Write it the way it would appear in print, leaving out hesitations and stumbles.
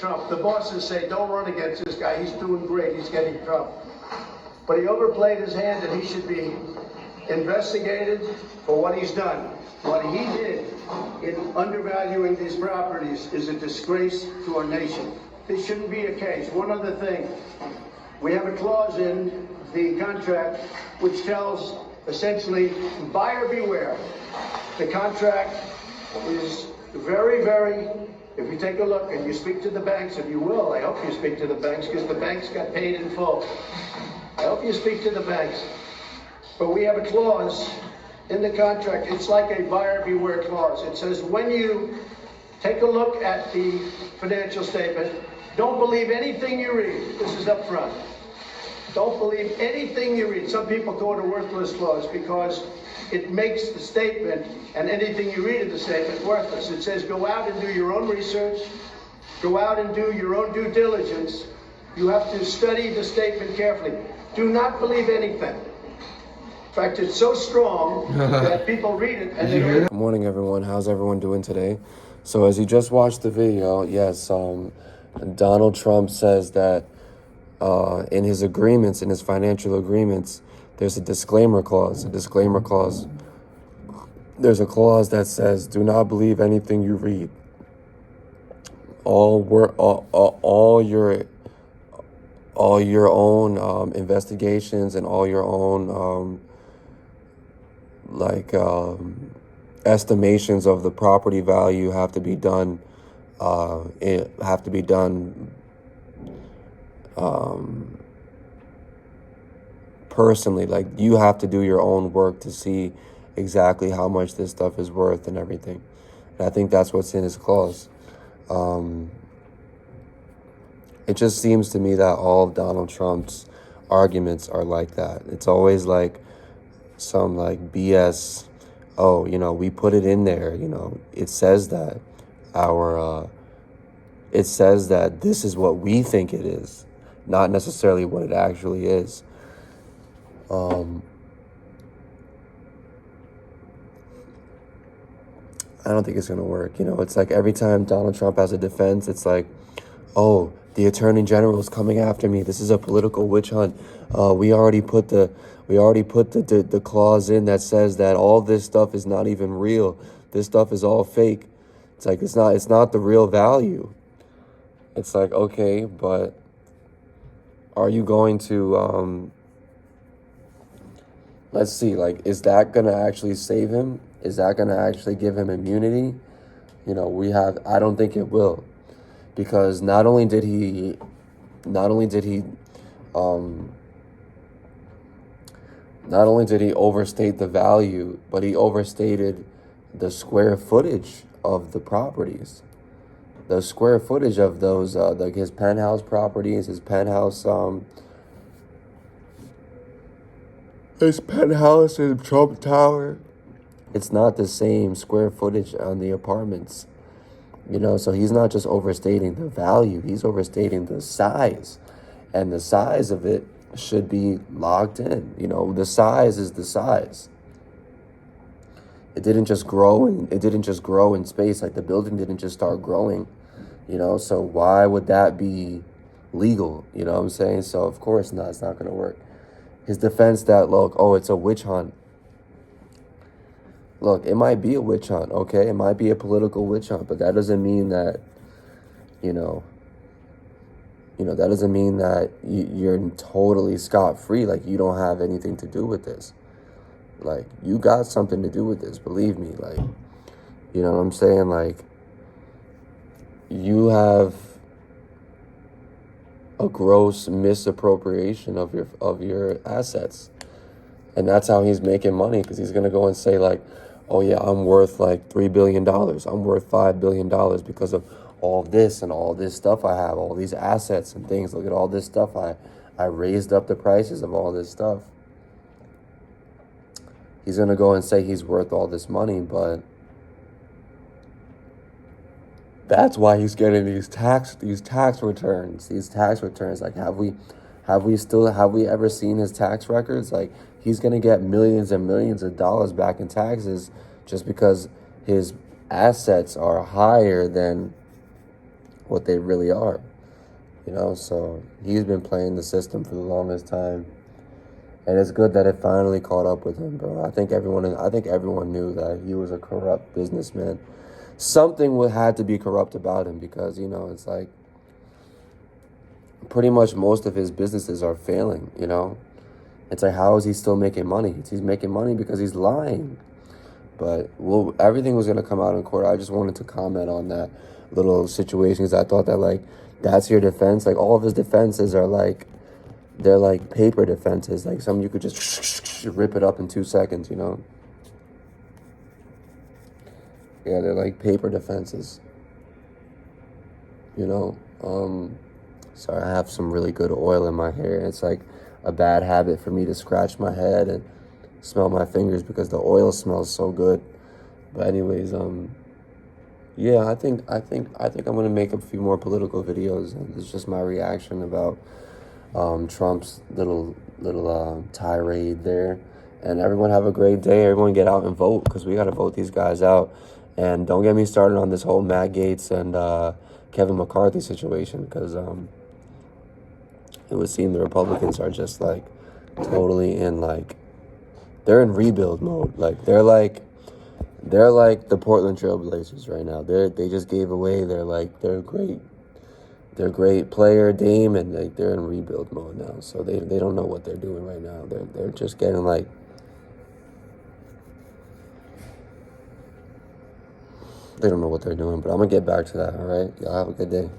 Trump. The bosses say, don't run against this guy. He's doing great. He's getting Trump. But he overplayed his hand, and he should be investigated for what he's done. What he did in undervaluing these properties is a disgrace to our nation. This shouldn't be a case. One other thing. We have a clause in the contract which tells, essentially, buyer beware. The contract is very, very, if you take a look and you speak to the banks, and you will, I hope you speak to the banks, because the banks got paid in full. I hope you speak to the banks. But we have a clause in the contract. It's like a buyer beware clause. It says when you take a look at the financial statement, don't believe anything you read. This is up front. Don't believe anything you read. Some people call it a worthless clause because it makes the statement and anything you read in the statement worthless. It says go out and do your own research. Go out and do your own due diligence. You have to study the statement carefully. Do not believe anything. In fact, it's so strong that people read it and they don't. Good morning, everyone. How's everyone doing today? So as you just watched the video, yes, Donald Trump says that in his agreements, in his financial agreements, there's a disclaimer clause. There's a clause that says, do not believe anything you read. All your own investigations and all your own estimations of the property value have to be done. Personally, like you have to do your own work to see exactly how much this stuff is worth and everything. And I think that's what's in his clause. It just seems to me that all of Donald Trump's arguments are like that. It's always like some like BS. Oh, we put it in there. It says that it says that this is what we think it is, not necessarily what it actually is. I don't think it's going to work. It's like every time Donald Trump has a defense, it's like, oh, the attorney general is coming after me. This is a political witch hunt. We already put the clause in that says that all this stuff is not even real. This stuff is all fake. It's like, it's not the real value. It's like, okay, but are you going to, let's see, like, is that going to actually save him? Is that going to actually give him immunity? I don't think it will, because not only did he overstate the value, but he overstated the square footage of the properties. The square footage of those, like his penthouse properties, his penthouse in Trump Tower. It's not the same square footage on the apartments, so he's not just overstating the value, he's overstating the size, and the size of it should be locked in. The size is the size. It didn't just grow in space. Like the building didn't just start growing, so why would that be legal? You know what I'm saying? So of course not, it's not going to work. His defense that, look, oh, it's a witch hunt. Look, it might be a witch hunt, okay? It might be a political witch hunt, but that doesn't mean that, that doesn't mean that you're totally scot-free, like you don't have anything to do with this. Like, you got something to do with this, believe me. Like, you know what I'm saying? Like, you have a gross misappropriation of your assets. And that's how he's making money, because he's going to go and say, like, oh, yeah, I'm worth, like, $3 billion. I'm worth $5 billion because of all this and all this stuff I have, all these assets and things. Look at all this stuff. I raised up the prices of all this stuff. He's going to go and say he's worth all this money, but that's why he's getting these tax returns. Like, have we ever seen his tax records? Like, he's going to get millions and millions of dollars back in taxes just because his assets are higher than what they really are. You know, so he's been playing the system for the longest time. And it's good that it finally caught up with him, bro. I think everyone knew that he was a corrupt businessman. Something had to be corrupt about him because, you know, it's like pretty much most of his businesses are failing, you know? It's like, how is he still making money? He's making money because he's lying. But well, everything was going to come out in court. I just wanted to comment on that little situation because I thought that, like, that's your defense. Like, all of his defenses are like, they're like paper defenses. Like, some you could just rip it up in 2 seconds, you know? Yeah, they're like paper defenses. You know? Sorry, I have some really good oil in my hair. It's like a bad habit for me to scratch my head and smell my fingers because the oil smells so good. But anyways, yeah, I think I'm gonna make a few more political videos. And it's just my reaction about Trump's little tirade there. And everyone have a great day. Everyone get out and vote because we gotta vote these guys out. And don't get me started on this whole Matt Gaetz and Kevin McCarthy situation because it would seem the Republicans are just like totally in like they're in rebuild mode. Like they're like the Portland Trailblazers right now. They just gave away their great player Dame, and they're in rebuild mode now. So they don't know what they're doing right now. They're just getting like they don't know what they're doing. But I'm gonna get back to that. All right, y'all have a good day.